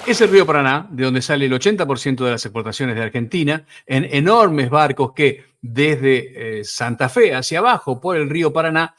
Es el río Paraná, de donde sale el 80% de las exportaciones de Argentina, en enormes barcos que desde Santa Fe hacia abajo por el río Paraná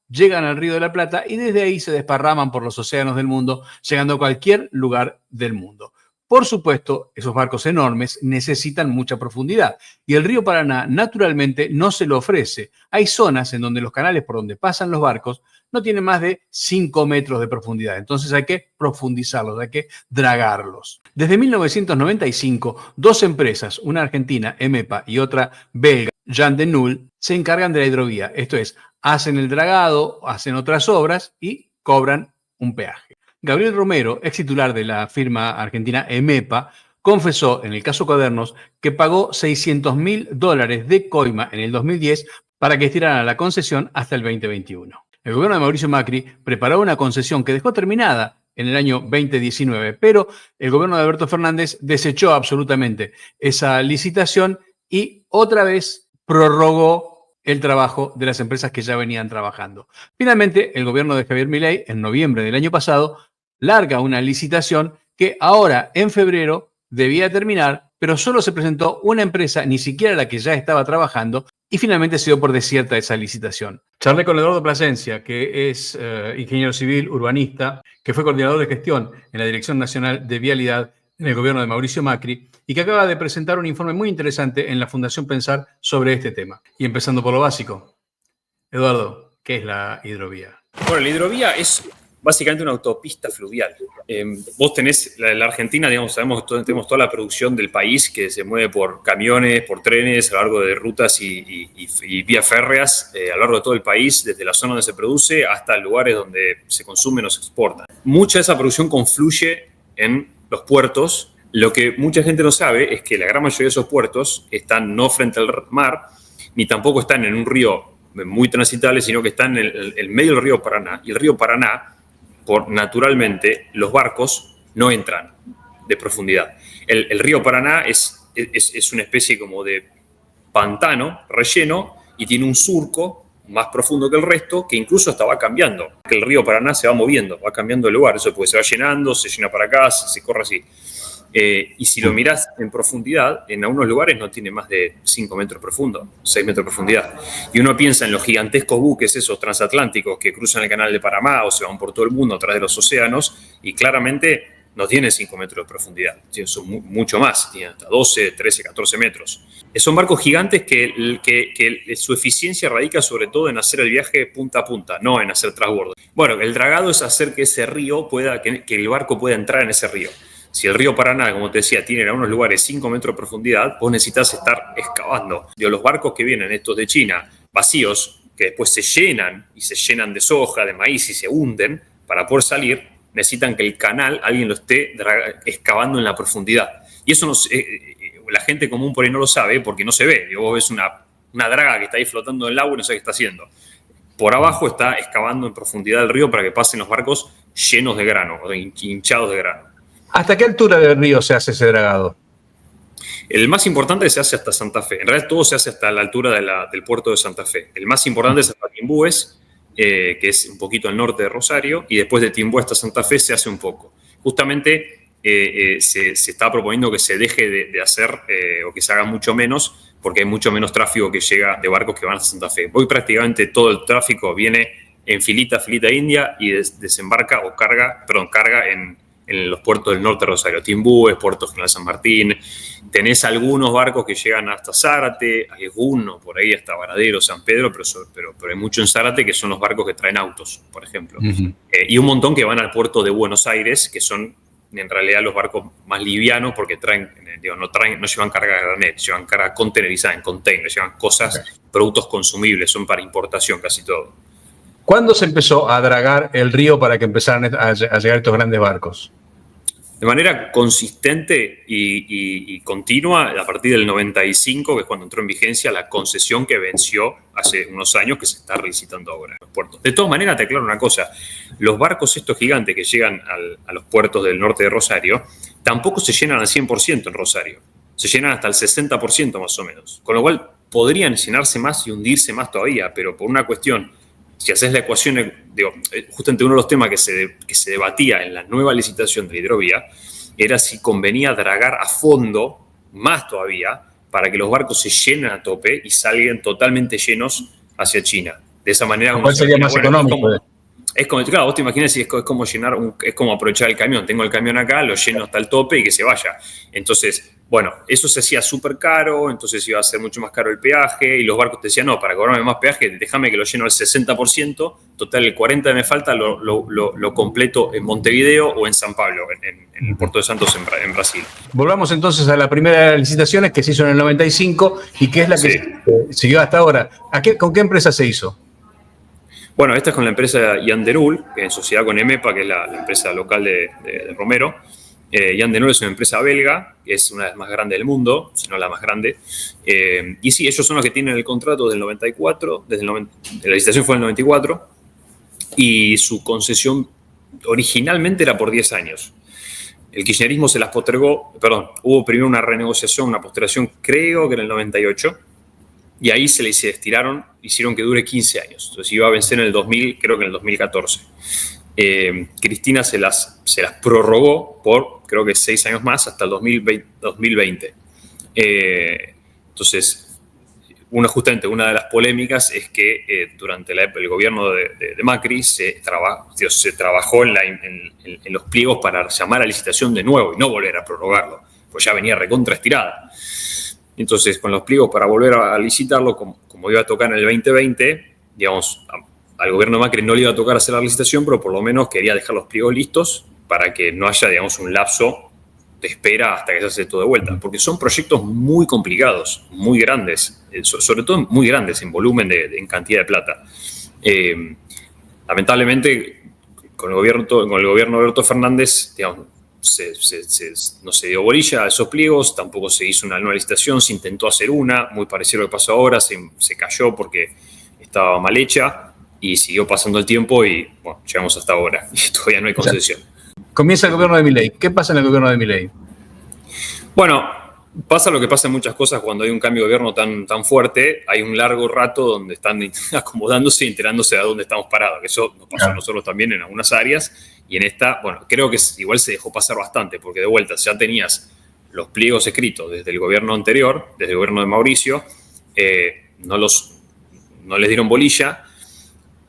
llegan al Río de la Plata y desde ahí se desparraman por los océanos del mundo, llegando a cualquier lugar del mundo. Por supuesto, esos barcos enormes necesitan mucha profundidad y el río Paraná naturalmente no se lo ofrece. Hay zonas en donde los canales por donde pasan los barcos no tienen más de 5 metros de profundidad. Entonces hay que profundizarlos, hay que dragarlos. Desde 1995, dos empresas, una argentina, EMEPA, y otra belga, Jan de Null, se encargan de la hidrovía. Esto es, hacen el dragado, hacen otras obras y cobran un peaje. Gabriel Romero, ex titular de la firma argentina EMEPA, confesó en el caso Cuadernos que pagó $600.000 de coima en el 2010 para que estiraran la concesión hasta el 2021. El gobierno de Mauricio Macri preparó una concesión que dejó terminada en el año 2019, pero el gobierno de Alberto Fernández desechó absolutamente esa licitación y otra vez prorrogó el trabajo de las empresas que ya venían trabajando. Finalmente, el gobierno de Javier Milei, en noviembre del año pasado, larga una licitación que ahora, en febrero, debía terminar, pero solo se presentó una empresa, ni siquiera la que ya estaba trabajando, y finalmente se dio por desierta esa licitación. Charlé con Eduardo Plasencia, que es ingeniero civil, urbanista, que fue coordinador de gestión en la Dirección Nacional de Vialidad en el gobierno de Mauricio Macri y que acaba de presentar un informe muy interesante en la Fundación Pensar sobre este tema. Y empezando por lo básico. Eduardo, ¿qué es la hidrovía? Bueno, la hidrovía es básicamente una autopista fluvial. Vos tenés, la Argentina, digamos, sabemos que tenemos toda la producción del país que se mueve por camiones, por trenes, a lo largo de rutas y vías férreas, a lo largo de todo el país, desde la zona donde se produce hasta lugares donde se consume o se exporta. Mucha de esa producción confluye en los puertos. Lo que mucha gente no sabe es que la gran mayoría de esos puertos están no frente al mar, ni tampoco están en un río muy transitable, sino que están en el medio del río Paraná. Y el río Paraná, naturalmente, los barcos no entran de profundidad. El río Paraná es una especie como de pantano relleno y tiene un surco más profundo que el resto, que incluso hasta va cambiando. Que el río Paraná se va moviendo, va cambiando de lugar. Eso porque se va llenando, se llena para acá, se corre así. Y si lo mirás en profundidad, en algunos lugares no tiene más de 5 metros profundo, 6 metros de profundidad. Y uno piensa en los gigantescos buques esos transatlánticos que cruzan el canal de Panamá o se van por todo el mundo a través de los océanos y claramente no tienen 5 metros de profundidad, son mucho más, tienen hasta 12, 13, 14 metros. Son barcos gigantes que su eficiencia radica sobre todo en hacer el viaje punta a punta, no en hacer transbordo. Bueno, el dragado es hacer que ese río que el barco pueda entrar en ese río. Si el río Paraná, como te decía, tiene en algunos lugares 5 metros de profundidad, vos necesitas estar excavando. Los barcos que vienen, estos de China, vacíos, que después se llenan y se llenan de soja, de maíz y se hunden, para poder salir, necesitan que el canal alguien lo esté excavando en la profundidad. Y eso la gente común por ahí no lo sabe porque no se ve. Vos ves una draga que está ahí flotando en el agua y no sabes qué está haciendo. Por abajo está excavando en profundidad el río para que pasen los barcos llenos de grano, o hinchados de grano. ¿Hasta qué altura del río se hace ese dragado? El más importante se hace hasta Santa Fe. En realidad todo se hace hasta la altura del puerto de Santa Fe. El más importante es hasta Timbúes, que es un poquito al norte de Rosario, y después de Timbúes hasta Santa Fe se hace un poco. Justamente se está proponiendo que se deje de hacer o que se haga mucho menos, porque hay mucho menos tráfico que llega de barcos que van a Santa Fe. Hoy prácticamente todo el tráfico viene en filita india y desembarca o carga en los puertos del norte de Rosario, Timbúes, Puerto General San Martín. Tenés algunos barcos que llegan hasta Zárate, algunos por ahí hasta Varadero, San Pedro, pero hay mucho en Zárate que son los barcos que traen autos, por ejemplo. Y un montón que van al puerto de Buenos Aires, que son en realidad los barcos más livianos porque no llevan carga de granel, llevan carga contenerizada en containers, llevan cosas, productos consumibles, son para importación casi todo. ¿Cuándo se empezó a dragar el río para que empezaran a llegar estos grandes barcos? De manera consistente y continua a partir del 95, que es cuando entró en vigencia la concesión que venció hace unos años, que se está relicitando ahora en los puertos. De todas maneras, te aclaro una cosa, los barcos estos gigantes que llegan a los puertos del norte de Rosario, tampoco se llenan al 100% en Rosario, se llenan hasta el 60% más o menos, con lo cual podrían llenarse más y hundirse más todavía, pero por una cuestión, si haces la ecuación, justamente uno de los temas que se debatía en la nueva licitación de la hidrovía era si convenía dragar a fondo, más todavía, para que los barcos se llenen a tope y salgan totalmente llenos hacia China. De esa manera... ¿Cuál sería más económico? Es como, claro, vos te imaginas si es como llenar, es como aprovechar el camión. Tengo el camión acá, lo lleno hasta el tope y que se vaya. Entonces, bueno, eso se hacía súper caro, entonces iba a ser mucho más caro el peaje y los barcos te decían, no, para cobrarme más peaje, déjame que lo lleno al 60%, total el 40% me falta, lo completo en Montevideo o en San Pablo, en el puerto de Santos en Brasil. Volvamos entonces a la primera de las licitaciones que se hizo en el 95 y que es la que siguió hasta ahora. ¿Con qué empresa se hizo? Bueno, esta es con la empresa Yanderul, que en sociedad con EMEPA, que es la empresa local de Romero. Yanderul es una empresa belga, que es una de las más grandes del mundo, si no la más grande. Y sí, ellos son los que tienen el contrato del 94, la licitación fue en el 94, y su concesión originalmente era por 10 años. El kirchnerismo se las postergó, hubo primero una renegociación, una postergación, creo que en el 98, y ahí se les estiraron, hicieron que dure 15 años. Entonces iba a vencer en el 2000, creo que en el 2014. Cristina se las prorrogó por, creo que 6 años más, hasta el 2020. Entonces, justamente una de las polémicas es que durante el gobierno de Macri se trabajó en los pliegos para llamar a licitación de nuevo y no volver a prorrogarlo, pues ya venía recontra estirada. Entonces, con los pliegos para volver a licitarlo, como iba a tocar en el 2020, digamos, al gobierno de Macri no le iba a tocar hacer la licitación, pero por lo menos quería dejar los pliegos listos para que no haya, digamos, un lapso de espera hasta que se hace todo de vuelta. Porque son proyectos muy complicados, muy grandes, sobre todo muy grandes en volumen, en cantidad de plata. Lamentablemente, con el gobierno de Alberto Fernández, digamos, no se dio bolilla a esos pliegos, tampoco se hizo una nueva licitación, se intentó hacer una, muy parecido a lo que pasó ahora, se cayó porque estaba mal hecha y siguió pasando el tiempo y bueno, llegamos hasta ahora y todavía no hay concesión. Comienza el gobierno de Milei. ¿Qué pasa en el gobierno de Milei? Bueno, pasa lo que pasa en muchas cosas cuando hay un cambio de gobierno tan fuerte, hay un largo rato donde están acomodándose y enterándose de dónde estamos parados, que eso nos pasó a nosotros también en algunas áreas. Y en esta, bueno, creo que igual se dejó pasar bastante, porque de vuelta ya tenías los pliegos escritos desde el gobierno anterior, desde el gobierno de Mauricio, no les dieron bolilla,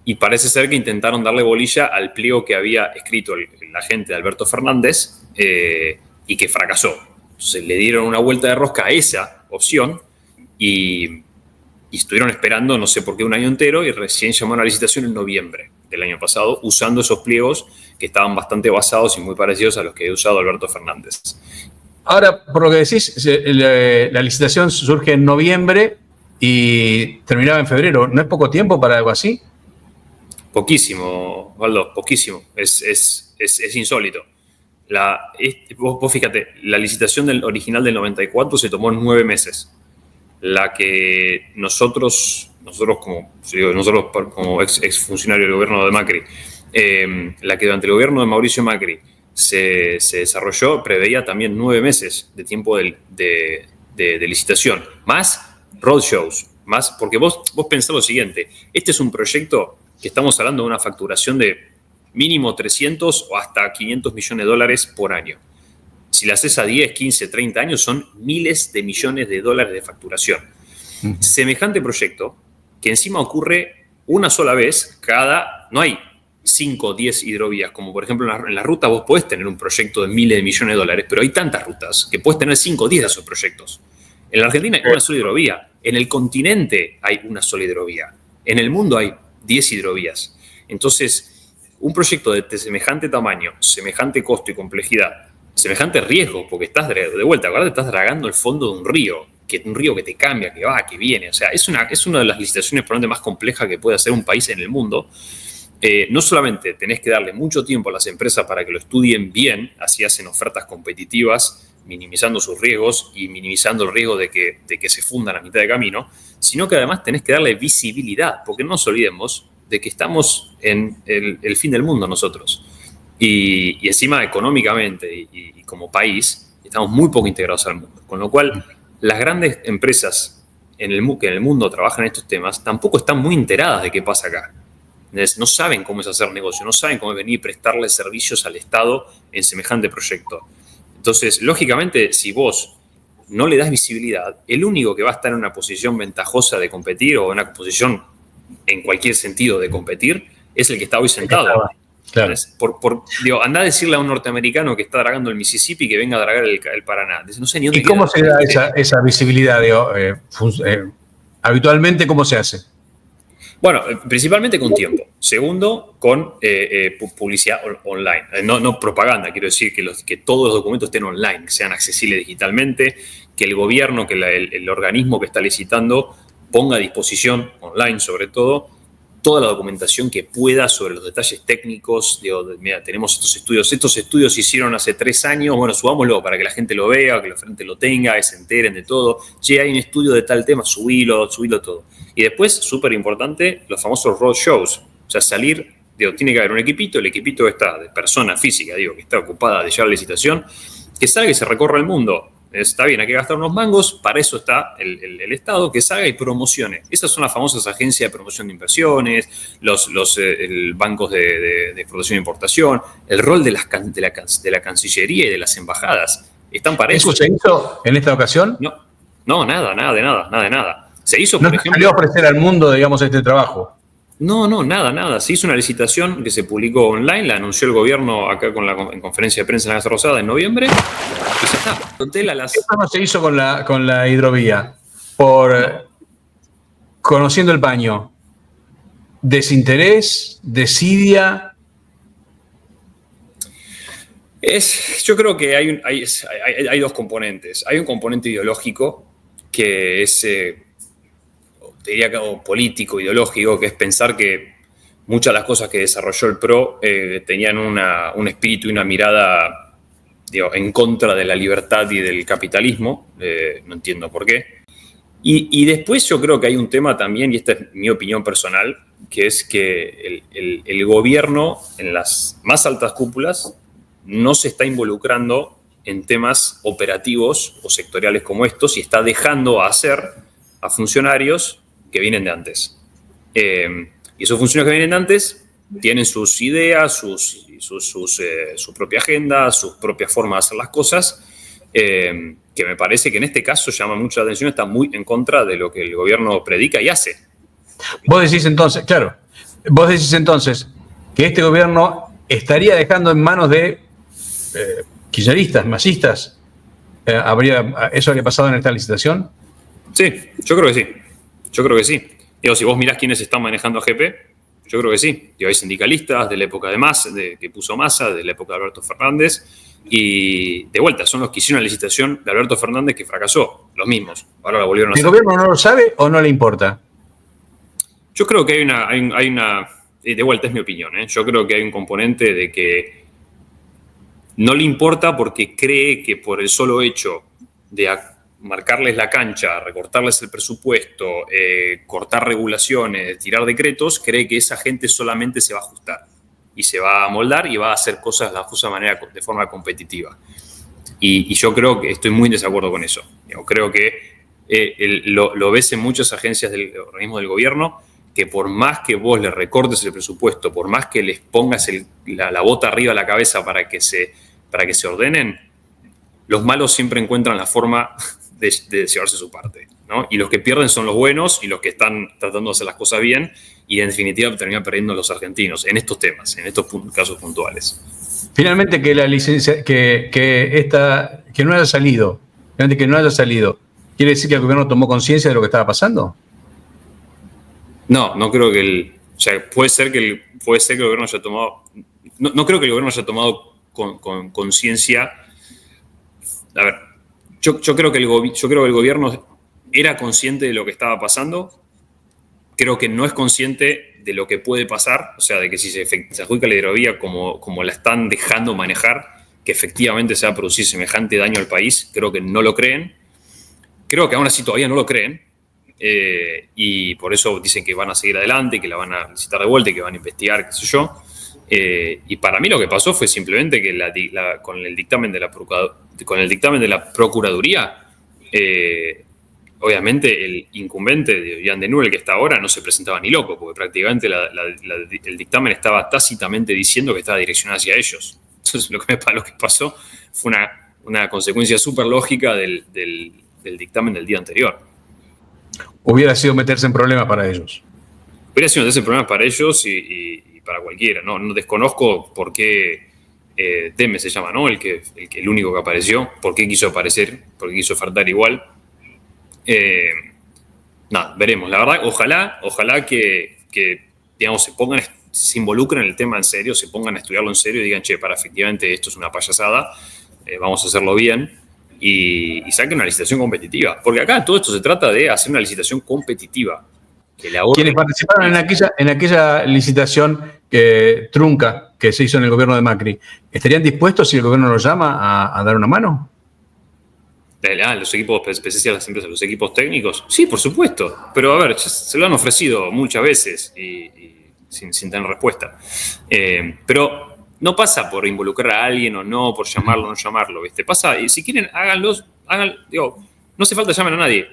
y parece ser que intentaron darle bolilla al pliego que había escrito la gente de Alberto Fernández y que fracasó. Entonces le dieron una vuelta de rosca a esa opción y estuvieron esperando, no sé por qué, un año entero, y recién llamaron a la licitación en noviembre del año pasado, usando esos pliegos que estaban bastante basados y muy parecidos a los que había usado Alberto Fernández. Ahora, por lo que decís, la licitación surge en noviembre y terminaba en febrero. ¿No es poco tiempo para algo así? Poquísimo, Osvaldo, poquísimo. Es insólito. Vos fíjate, la licitación original del 94 se tomó en 9 meses. La que nosotros como ex funcionario del gobierno de Macri, la que durante el gobierno de Mauricio Macri se desarrolló, preveía también 9 meses de tiempo de licitación, más roadshows, más, porque vos pensás lo siguiente, este es un proyecto que estamos hablando de una facturación de mínimo 300 o hasta 500 millones de dólares por año. Si la haces a 10, 15, 30 años, son miles de millones de dólares de facturación. Semejante proyecto, que encima ocurre una sola vez no hay 5 o 10 hidrovías, como por ejemplo en la ruta vos podés tener un proyecto de miles de millones de dólares, pero hay tantas rutas que podés tener 5 o 10 de esos proyectos. En la Argentina hay una sola hidrovía, en el continente hay una sola hidrovía, en el mundo hay 10 hidrovías. Entonces, un proyecto de semejante tamaño, semejante costo y complejidad, semejante riesgo, porque estás de vuelta, ¿verdad? Estás dragando el fondo de un río que te cambia, que va, que viene. O sea, es una de las licitaciones probablemente más complejas que puede hacer un país en el mundo. No solamente tenés que darle mucho tiempo a las empresas para que lo estudien bien, así hacen ofertas competitivas, minimizando sus riesgos y minimizando el riesgo de que se fundan a mitad de camino, sino que además tenés que darle visibilidad, porque no nos olvidemos de que estamos en el fin del mundo nosotros. Y encima económicamente y como país estamos muy poco integrados al mundo. Con lo cual, las grandes empresas que en el mundo trabajan en estos temas tampoco están muy enteradas de qué pasa acá. No saben cómo es hacer negocio, no saben cómo es venir y prestarle servicios al Estado en semejante proyecto. Entonces, lógicamente, si vos no le das visibilidad, el único que va a estar en una posición ventajosa de competir o en una posición en cualquier sentido de competir es el que está hoy sentado. Claro. Digo, anda a decirle a un norteamericano que está dragando el Mississippi que venga a dragar el Paraná. No sé ni dónde ¿Y cómo se da esa visibilidad? Digo, habitualmente, ¿cómo se hace? Bueno, principalmente con tiempo. Segundo, con publicidad online. No propaganda, quiero decir que todos los documentos estén online, que sean accesibles digitalmente, que el gobierno, que el organismo que está licitando ponga a disposición, online sobre todo, toda la documentación que pueda sobre los detalles técnicos. Mira, tenemos estos estudios se hicieron hace 3 años, bueno, subámoslo para que la gente lo vea, que la gente lo tenga, que se enteren de todo. Che, hay un estudio de tal tema, subilo todo. Y después, súper importante, los famosos road shows. O sea, salir, tiene que haber un equipito, el equipito está de persona física, que está ocupada de llevar la licitación, que salga y se recorra el mundo. Está bien, hay que gastar unos mangos, para eso está el Estado, que salga y promocione. Esas son las famosas agencias de promoción de inversiones, los bancos de exportación e importación, el rol de la Cancillería y de las embajadas. Están para eso. ¿Eso se hizo en esta ocasión? No, nada de nada. Se hizo, por ejemplo. ¿No salió a ofrecer al mundo, digamos, este trabajo? No, nada. Se hizo una licitación que se publicó online, la anunció el gobierno acá en conferencia de prensa en la Casa Rosada en noviembre. Y ya está. Eso no se hizo con la hidrovía. Conociendo el paño. ¿Desinterés? ¿Desidia? Yo creo que hay dos componentes. Hay un componente ideológico que es, te diría que político, ideológico, que es pensar que muchas de las cosas que desarrolló el PRO tenían un espíritu y una mirada, en contra de la libertad y del capitalismo. No entiendo por qué. Y después yo creo que hay un tema también, y esta es mi opinión personal, que es que el gobierno en las más altas cúpulas no se está involucrando en temas operativos o sectoriales como estos y está dejando hacer a funcionarios que vienen de antes. Y esos funcionarios que vienen de antes tienen sus ideas, su propia agenda, sus propias formas de hacer las cosas, que me parece que en este caso llama mucho la atención, está muy en contra de lo que el gobierno predica y hace. Vos decís entonces que este gobierno estaría dejando en manos de kirchneristas, masistas. ¿Eso habría pasado en esta licitación? Sí, yo creo que sí. Si vos mirás quiénes están manejando a GP, yo creo que sí. Hay sindicalistas de la época de Massa, que puso Massa, de la época de Alberto Fernández, y de vuelta, son los que hicieron la licitación de Alberto Fernández que fracasó, los mismos. Ahora la volvieron a hacer. ¿El gobierno no lo sabe o no le importa? Yo creo que hay una de vuelta es mi opinión, yo creo que hay un componente de que no le importa porque cree que por el solo hecho de marcarles la cancha, recortarles el presupuesto, cortar regulaciones, tirar decretos, cree que esa gente solamente se va a ajustar y se va a moldar y va a hacer cosas de forma competitiva. Y yo creo que estoy muy en desacuerdo con eso. Creo que lo ves en muchas agencias del organismo del gobierno, que por más que vos le recortes el presupuesto, por más que les pongas la bota arriba a la cabeza para que se ordenen, los malos siempre encuentran la forma de llevarse su parte, ¿no? Y los que pierden son los buenos y los que están tratando de hacer las cosas bien, y en definitiva terminan perdiendo los argentinos en estos temas, en estos casos puntuales. Finalmente, que la licencia, que no haya salido, ¿quiere decir que el gobierno tomó conciencia de lo que estaba pasando? No creo que puede ser que el gobierno haya tomado. No creo que el gobierno haya tomado con conciencia. A ver, yo creo que el gobierno era consciente de lo que estaba pasando. Creo que no es consciente de lo que puede pasar, o sea, de que si se adjudica la hidrovía como la están dejando manejar, que efectivamente se va a producir semejante daño al país. Creo que no lo creen. Creo que aún así todavía no lo creen. Y por eso dicen que van a seguir adelante, que la van a licitar de vuelta y que van a investigar, qué sé yo. Y para mí lo que pasó fue simplemente que con el dictamen de la Procuraduría, obviamente el incumbente de Jan de Nul, que está ahora, no se presentaba ni loco, porque prácticamente el dictamen estaba tácitamente diciendo que estaba direccionado hacia ellos. Entonces lo que pasó fue una consecuencia súper lógica del dictamen del día anterior. Hubiera sido meterse en problemas para ellos. Hubiera sido meterse en problemas para ellos y para cualquiera. No desconozco por qué Teme se llama, ¿no? El único que apareció. ¿Por qué quiso aparecer? ¿Por qué quiso ofertar igual? Nada, veremos. La verdad, ojalá que digamos, se involucren en el tema en serio, se pongan a estudiarlo en serio y digan, che, efectivamente esto es una payasada, vamos a hacerlo bien y saquen una licitación competitiva. Porque acá todo esto se trata de hacer una licitación competitiva. Quienes participaron en aquella licitación trunca que se hizo en el gobierno de Macri, ¿estarían dispuestos, si el gobierno los llama, a dar una mano? Los equipos especiales, las empresas, los equipos técnicos, sí, por supuesto. Pero a ver, se lo han ofrecido muchas veces y sin tener respuesta. Pero no pasa por involucrar a alguien o no, por llamarlo o no llamarlo, ¿viste? Pasa, y si quieren, háganlo, digo, no hace falta llamar a nadie.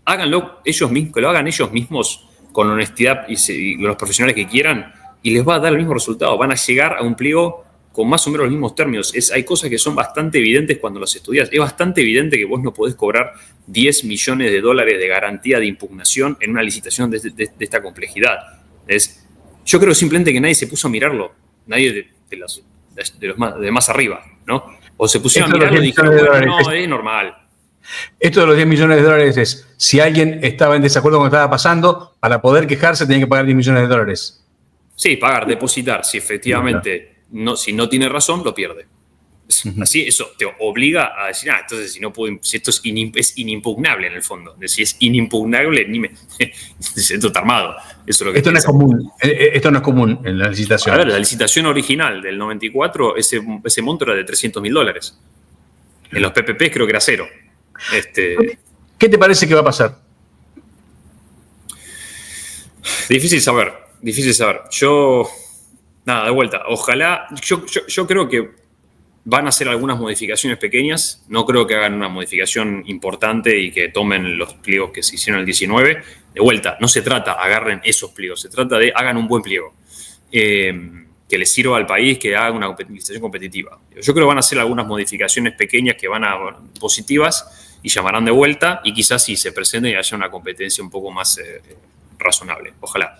Háganlo ellos mismos, que lo hagan ellos mismos con honestidad y los profesionales que quieran, y les va a dar el mismo resultado. Van a llegar a un pliego con más o menos los mismos términos. Hay cosas que son bastante evidentes cuando las estudias. Es bastante evidente que vos no podés cobrar $10 millones de garantía de impugnación en una licitación de esta complejidad. Yo creo simplemente que nadie se puso a mirarlo. Nadie de más arriba, ¿no? O se pusieron a mirarlo y dijeron, bueno, no, es normal. Esto de los $10 millones es, si alguien estaba en desacuerdo con lo que estaba pasando, para poder quejarse tenía que pagar $10 millones. Sí, pagar, depositar. Si efectivamente, si no tiene razón, lo pierde. Así, eso te obliga a decir, entonces si esto es inimpugnable en el fondo. Si es inimpugnable, esto está armado. Eso es lo que esto no es común. Esto no es común en la licitación. A ver, la licitación original del 94, ese monto era de $300.000. En los PPP creo que era 0. ¿Qué te parece que va a pasar? Difícil saber. Yo, de vuelta, ojalá, yo creo que van a hacer algunas modificaciones pequeñas, no creo que hagan una modificación importante y que tomen los pliegos que se hicieron en el 19. De vuelta, no se trata, agarren esos pliegos, se trata de hagan un buen pliego. Que les sirva al país, que haga una licitación competitiva. Yo creo que van a hacer algunas modificaciones pequeñas que van a positivas y llamarán de vuelta y quizás sí se presenten y haya una competencia un poco más razonable. Ojalá.